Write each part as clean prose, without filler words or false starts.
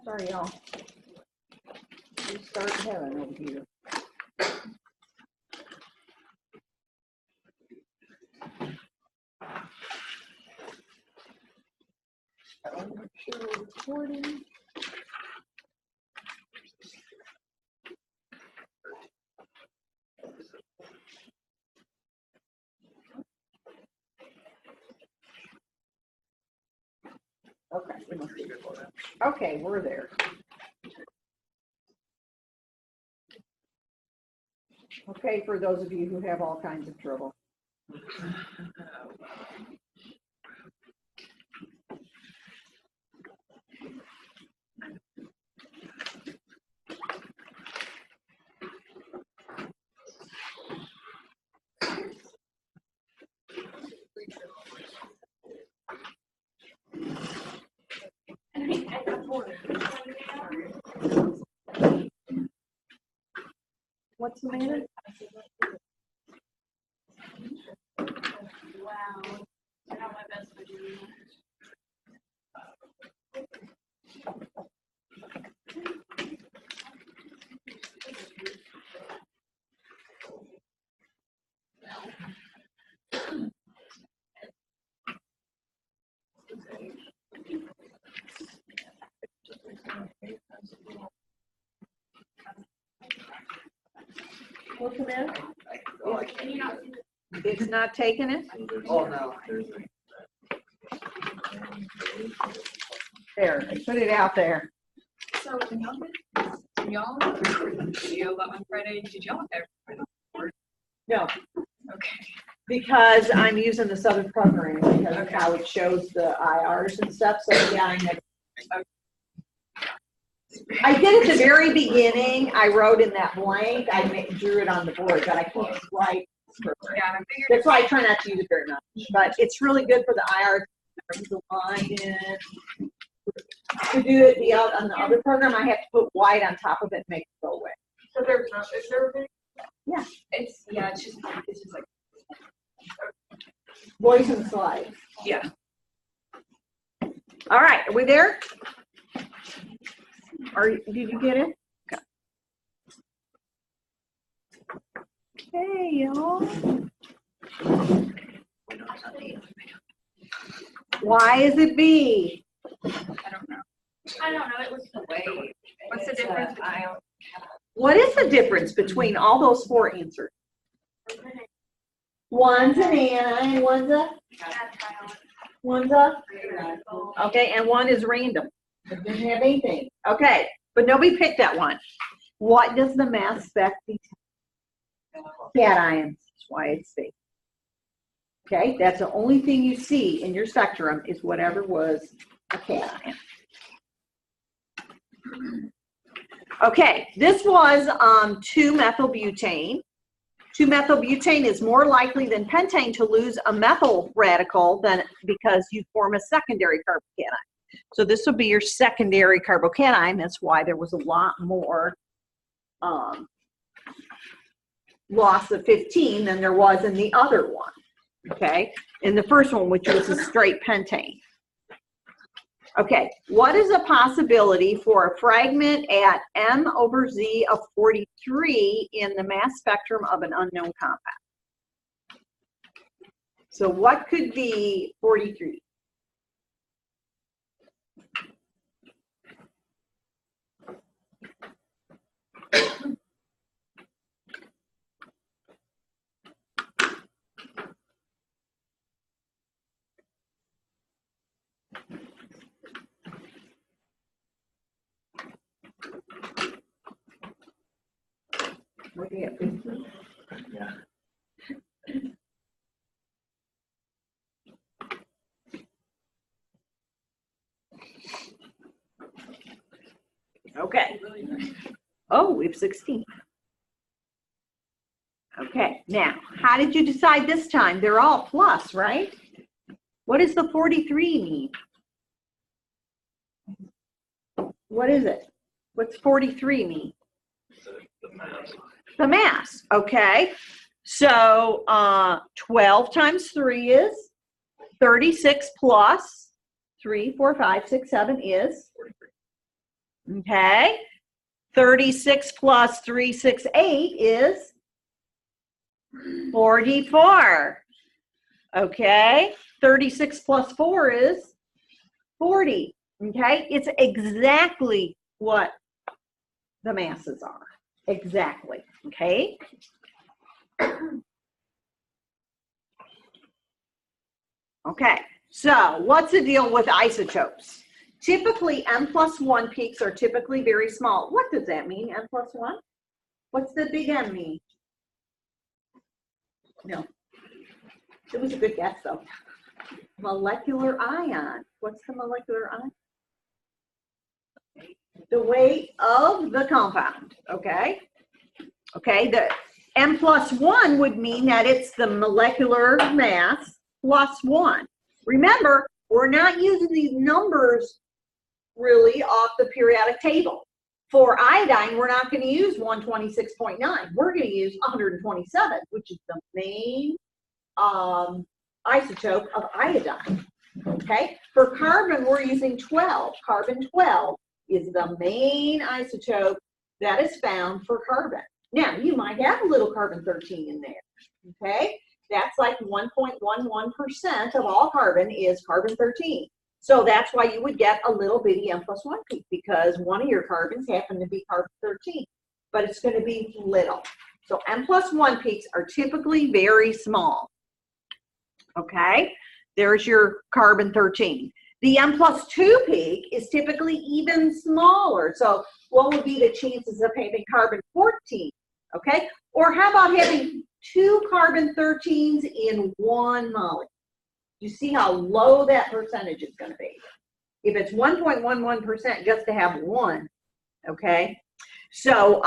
Sorry, y'all. We start heaven over here. Show recording. Okay, we're there. Okay, for those of you who have all kinds of trouble. What's the matter? Wow. I know my best for doing What's the matter? Can you not see the It's not taking it? Oh, no. There, I put it out there. So when y'all recorded the video on Friday, did y'all ever? No, Okay. because I'm using this other program because of how it shows the IRs and stuff. So yeah, I did at the very beginning. I wrote in that blank. I drew it on the board, but I can't write. Yeah, I figured. That's why I try not to use it very much. But it's really good for the IR. Bring the line in. To do it on the other program, I have to put white on top of it and make it go away. So there's not, is there a big? Yeah. It's just like. Voice and slides. Yeah. All right, are we there? Did you get it? Okay. Hey, y'all. Why is it B? I don't know. It was the way. What's the difference? What is the difference between all those four answers? One's an and, one's a, okay, and one is random. It doesn't have anything. Okay, but nobody picked that one. What does the mass spec detect? Cations. That's why it's C. Okay, that's the only thing you see in your spectrum is whatever was a cation. Okay, this was 2-methylbutane. 2-methylbutane is more likely than pentane to lose a methyl radical because you form a secondary carbocation. So this would be your secondary carbocation. That's why there was a lot more loss of 15 than there was in the other one. Okay, in the first one, which was a straight pentane. Okay, what is a possibility for a fragment at m/z of 43 in the mass spectrum of an unknown compound? So what could be 43? Looking at 15? Yeah. Okay. Oh, we have 16. Okay, now, how did you decide this time? They're all plus, right? What does the 43 mean? What is it? What's 43 mean? The mass. The mass, okay. So 12 times 3 is 36 plus 3, 4, 5, 6, 7 is 43. Okay. 36 plus 368 is 44. Okay. 36 plus 4 is 40. Okay. It's exactly what the masses are. Exactly. Okay. Okay. So what's the deal with isotopes? Typically, n+1 peaks are typically very small. What does that mean, n+1? What's the big M mean? No. It was a good guess, though. Molecular ion. What's the molecular ion? The weight of the compound, okay? Okay, the n+1 would mean that it's the molecular mass plus 1. Remember, we're not using these numbers really off the periodic table. For iodine, we're not going to use 126.9. We're going to use 127, which is the main isotope of iodine. Okay? For carbon, we're using 12. Carbon 12 is the main isotope that is found for carbon. Now, you might have a little carbon-13 in there. Okay? That's like 1.11% of all carbon is carbon-13. So that's why you would get a little bitty n+1 peak, because one of your carbons happen to be carbon-13, but it's going to be little. So n+1 peaks are typically very small. Okay, there's your carbon-13. The n+2 peak is typically even smaller. So what would be the chances of having carbon-14? Okay, or how about having 2 carbon-13s in one molecule? You see how low that percentage is going to be. If it's 1.11% just to have one, okay? So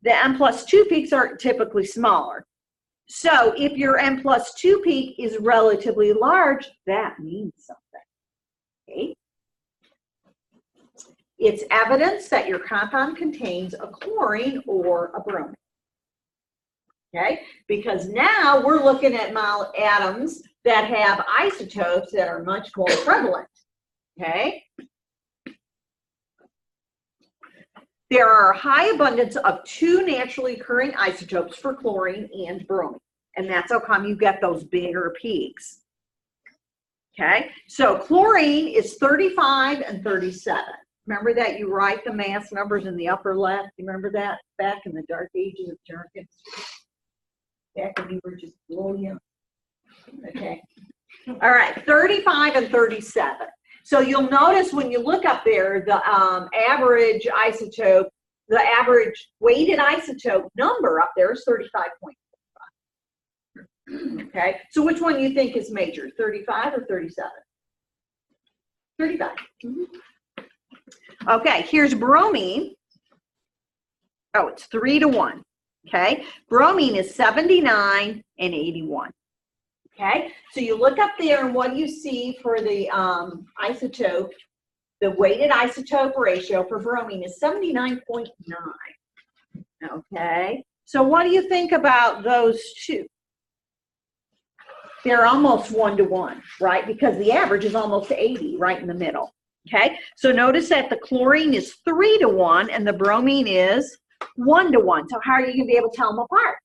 the n+2 peaks are typically smaller. So if your n+2 peak is relatively large, that means something, okay? It's evidence that your compound contains a chlorine or a bromine. Okay, because now we're looking at atoms that have isotopes that are much more prevalent. Okay, there are a high abundance of 2 naturally occurring isotopes for chlorine and bromine, and that's how come you get those bigger peaks. Okay, so chlorine is 35 and 37. Remember that you write the mass numbers in the upper left? You remember that back in the dark ages of dark chemistry? Back when you were just brilliant. Okay. All right, 35 and 37. So you'll notice when you look up there, the average isotope, the average weighted isotope number up there is 35.5. Okay, so which one do you think is major, 35 or 37? 35. Okay, here's bromine. Oh, it's 3 to 1. Okay, bromine is 79 and 81. Okay, so you look up there and what you see for the isotope, the weighted isotope ratio for bromine is 79.9. Okay, so what do you think about those two? They're almost 1 to 1, right? Because the average is almost 80, right in the middle. Okay, so notice that the chlorine is 3 to 1 and the bromine is 1 to 1. So how are you going to be able to tell them apart?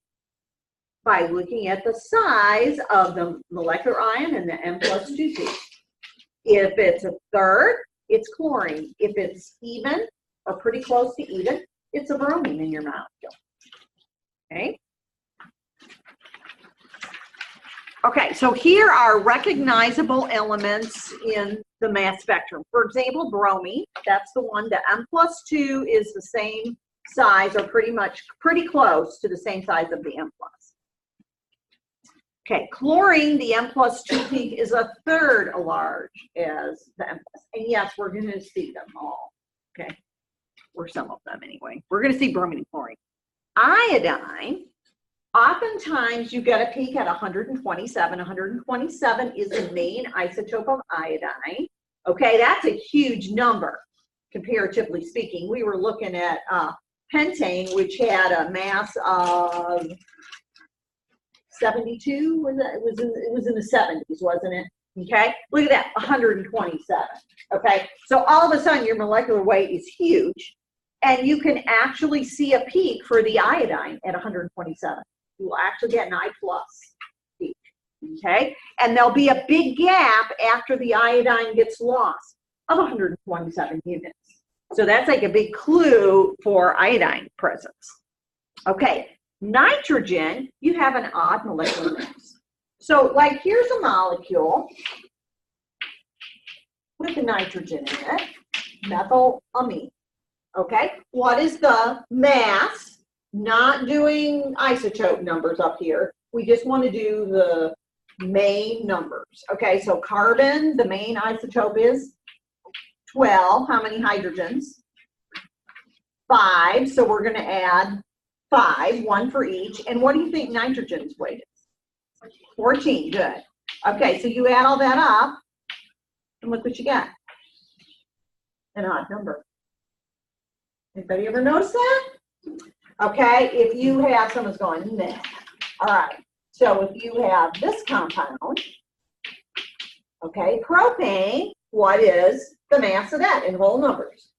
By looking at the size of the molecular ion and the n+2 peak. If it's a third, it's chlorine. If it's even or pretty close to even, it's a bromine in your molecule. Okay. Okay, so here are recognizable elements in the mass spectrum. For example, bromine, that's the one. The n+2 is the same size or pretty close to the same size of the n+. Okay, chlorine, the n+2 peak is a third as large as the n+. And yes, we're going to see them all. Okay, or some of them anyway. We're going to see bromine and chlorine. Iodine, oftentimes you get a peak at 127. 127 is the main isotope of iodine. Okay, that's a huge number, comparatively speaking. We were looking at pentane, which had a mass of 72. It was in the 70s, wasn't it? Okay, look at that, 127. Okay, so all of a sudden your molecular weight is huge, and you can actually see a peak for the iodine at 127. You will actually get an I plus peak. Okay, and there'll be a big gap after the iodine gets lost of 127 units. So that's like a big clue for iodine presence. Okay, nitrogen, you have an odd molecular mass. So like here's a molecule with the nitrogen in it, methylamine. Okay, what is the mass? Not doing isotope numbers up here. We just want to do the main numbers. Okay, so carbon, the main isotope is 12. How many hydrogens? 5. So we're going to add 5, 1 for each. And what do you think nitrogen's weight is? 14. Good. Okay, so you add all that up, and look what you got. An odd number. Anybody ever notice that? Okay, if you have, someone's going, nah. All right, so if you have this compound, okay, propane, what is the mass of that in whole numbers?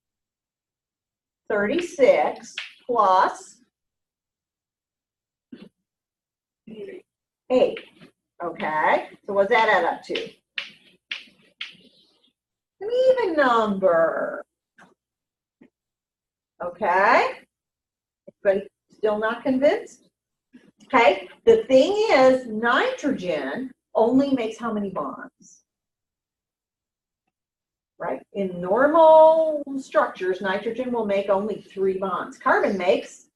36 plus 8. Okay, so what's that add up to? An even number. Okay, everybody still not convinced? Okay, the thing is, nitrogen only makes how many bonds? Right? In normal structures, nitrogen will make only 3 bonds. Carbon makes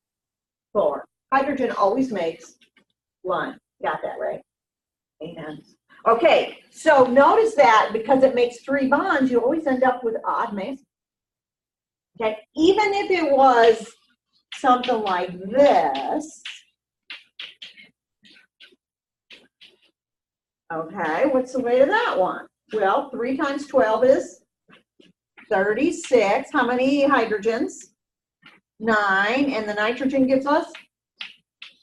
4. Hydrogen always makes 1. Got that right? Amen. Okay, so notice that because it makes 3 bonds, you always end up with odd mass. Okay, even if it was something like this. Okay, what's the weight of that one? Well, 3 times 12 is 36. How many hydrogens? 9, and the nitrogen gives us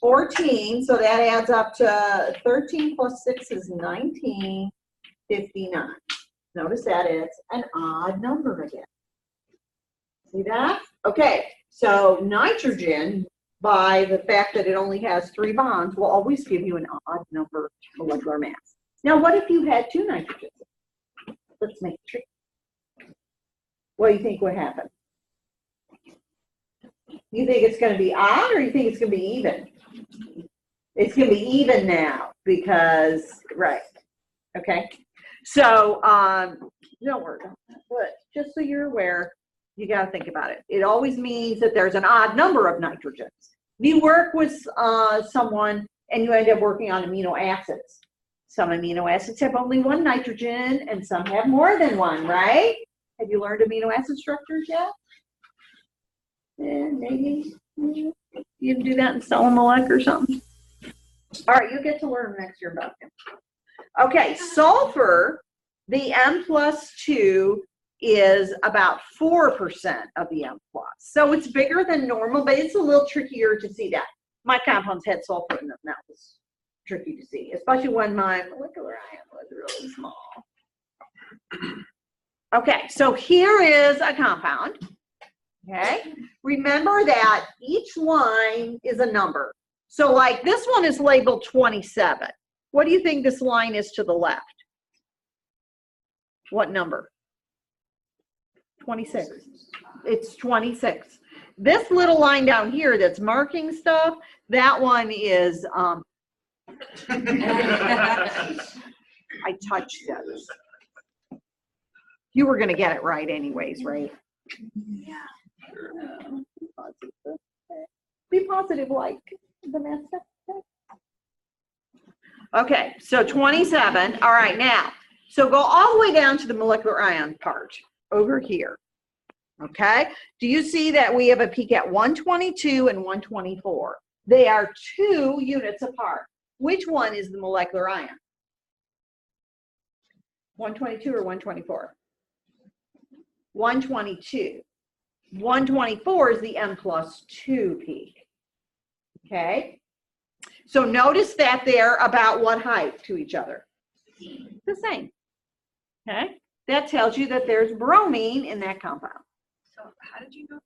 14, so that adds up to 13 plus 6 is 19, 59. Notice that it's an odd number again. See that? Okay, so nitrogen, by the fact that it only has 3 bonds, will always give you an odd number molecular mass. Now, what if you had 2 nitrogens? Let's make it tricky. What do you think would happen? You think it's going to be odd, or you think it's going to be even? It's going to be even now because, right, okay. So, don't worry about that, but just so you're aware, you got to think about it. It always means that there's an odd number of nitrogens. If you work with someone and you end up working on amino acids, some amino acids have only 1 nitrogen and some have more than 1, right? Have you learned amino acid structures yet? And maybe you can do that in Solomolec or something. All right, you get to learn next year about them. Okay, sulfur, the M plus 2 is about 4% of the M plus. So it's bigger than normal, but it's a little trickier to see that. My compounds had sulfur in them. That was tricky to see, especially when my molecular ion was really small. Okay, so here is a compound. Okay, remember that each line is a number. So like this one is labeled 27. What do you think this line is to the left? What number? 26. It's 26. This little line down here that's marking stuff, that one is, I touched those. You were going to get it right anyways, right? Yeah. Be positive like Vanessa. Okay, so 27. All right, now, so go all the way down to the molecular ion part over here. Okay, do you see that we have a peak at 122 and 124? They are 2 units apart. Which one is the molecular ion? 122 or 124? 122. 124 is the M plus 2 peak. Okay, so notice that they're about what height to each other? The same. Okay, that tells you that there's bromine in that compound So how did you know?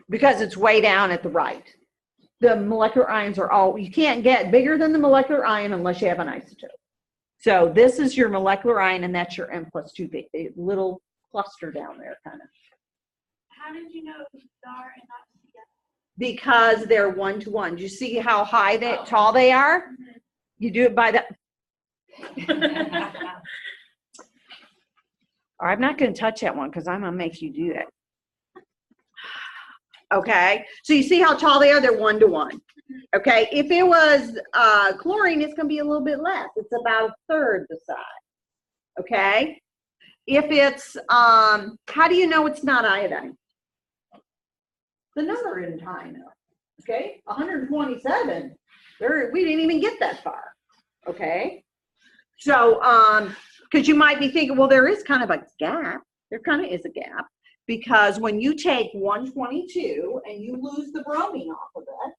because it's way down at the right. The molecular ions are all, you can't get bigger than the molecular ion unless you have an isotope. So this is your molecular ion, and that's your M+2 big, a little cluster down there, kind of. How did you know it was star and not together? Because they're 1-to-1. Do you see how high tall they are? You do it by the. I'm not going to touch that one because I'm going to make you do it. Okay, so you see how tall they are? They're 1-to-1. Okay, if it was chlorine, it's going to be a little bit less. It's about 1/3 the size. Okay, if it's how do you know it's not iodine? The number isn't high enough. Okay, 127. We didn't even get that far. Okay, so because you might be thinking, well, there is kind of a gap. There kind of is a gap. Because when you take 122 and you lose the bromine off of it,